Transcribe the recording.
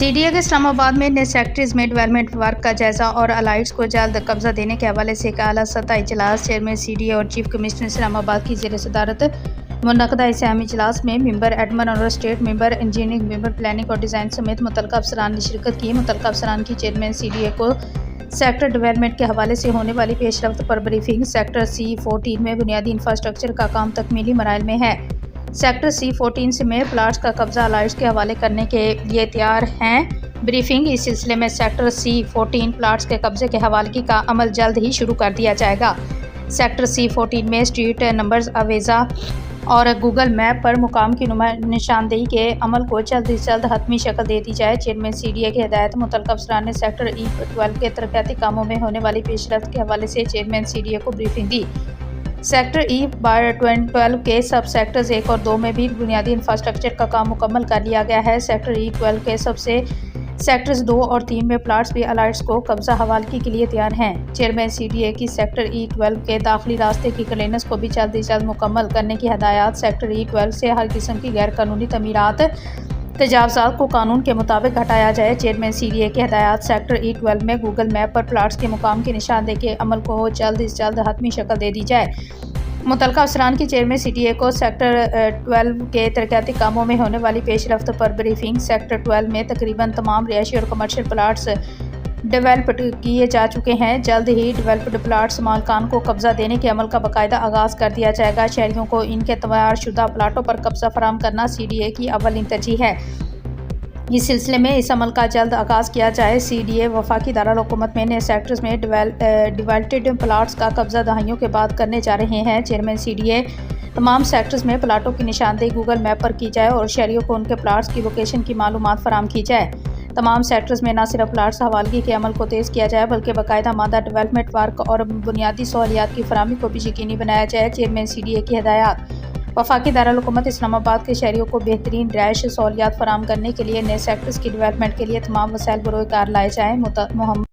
CDA کے اسلام آباد میں نئے سیکٹریز میں ڈیولپمنٹ ورک کا جائزہ اور الائٹس کو جلد قبضہ دینے کے حوالے سے ایک اعلیٰ سطح اجلاس چیئرمین CDA اور چیف کمشنر اسلام آباد کی زیر صدارت منعقدہ اس اہم اجلاس میں ممبر ایڈمن اور اسٹیٹ ممبر انجینئرنگ ممبر پلاننگ اور ڈیزائن سمیت متعلقہ افسران نے شرکت کی۔ متعلقہ افسران کی چیئرمین CDA کو سیکٹر ڈیولپمنٹ کے حوالے سے ہونے والی پیش رفت پر بریفنگ۔ سیکٹر C14 میں بنیادی انفراسٹرکچر کا کام تکمیلی مراحل میں ہے۔ سیکٹر C14 میں پلاٹس کا قبضہ الائٹس کے حوالے کرنے کے لیے تیار ہیں۔ بریفنگ: اس سلسلے میں سیکٹر C14 پلاٹس کے قبضے کے حوالے کا عمل جلد ہی شروع کر دیا جائے گا۔ سیکٹر C14 میں اسٹریٹ نمبرز، آویزا اور گوگل میپ پر مقام کی نشاندہی کے عمل کو جلد از جلد حتمی شکل دے دی جائے۔ چیئرمین CDA کی ہدایت۔ متعلقہ افسران نے سیکٹر E12 کے ترقیاتی کاموں میں ہونے والی پیش رفت کے حوالے سے چیئرمین CDA کو بریفنگ دی۔ سیکٹر E12 کے سب سیکٹرز 1 اور 2 میں بھی بنیادی انفراسٹرکچر کا کام مکمل کر لیا گیا ہے۔ سیکٹر E12 کے سب سے سیکٹرز 2 اور 3 میں پلاٹس بھی الائٹس کو قبضہ حوالگی کے لیے تیار ہیں۔ چیئرمین CDA کی سیکٹر E12 کے داخلی راستے کی کلینس کو بھی جلد از جلد مکمل کرنے کی ہدایات۔ سیکٹر E12 سے ہر قسم کی غیر قانونی تعمیرات، تجاوزات کو قانون کے مطابق ہٹایا جائے۔ چیئرمین CDA کی ہدایات۔ سیکٹر E12 میں گوگل میپ پر پلاٹس کے مقام کی نشاندہی کے عمل کو جلد از جلد حتمی شکل دے دی جائے۔ متعلقہ افسران کی چیئرمین CDA کو سیکٹر 12 کے ترقیاتی کاموں میں ہونے والی پیش رفت پر بریفنگ۔ سیکٹر 12 میں تقریباً تمام رہائشی اور کمرشل پلاٹس ڈیولپڈ کیے جا چکے ہیں۔ جلد ہی ڈیولپڈ پلاٹس مالکان کو قبضہ دینے کے عمل کا باقاعدہ آغاز کر دیا جائے گا۔ شہریوں کو ان کے تیار شدہ پلاٹوں پر قبضہ فراہم کرنا CDA کی اولین ترجیح ہے۔ اس سلسلے میں اس عمل کا جلد آغاز کیا جائے۔ CDA وفاقی دارالحکومت میں نئے سیکٹرز میں ڈیولپڈ پلاٹس کا قبضہ دہائیوں کے بعد کرنے جا رہے ہیں۔ چیئرمین CDA تمام سیکٹرز میں پلاٹوں کی نشاندہی گوگل میپ پر کی جائے اور شہریوں کو ان کے پلاٹس کی لوکیشن کی معلومات فراہم کی جائے۔ تمام سیکٹرز میں نہ صرف پلاٹس حوالگی کے عمل کو تیز کیا جائے بلکہ باقاعدہ ماندہ ڈیولپمنٹ ورک اور بنیادی سہولیات کی فراہمی کو بھی یقینی بنایا جائے۔ چیئرمین CDA کی ہدایات۔ وفاقی دارالحکومت اسلام آباد کے شہریوں کو بہترین رہائش سہولیات فراہم کرنے کے لیے نئے سیکٹرز کی ڈیولپمنٹ کے لیے تمام وسائل بروئے کار لائے جائیں۔ محمد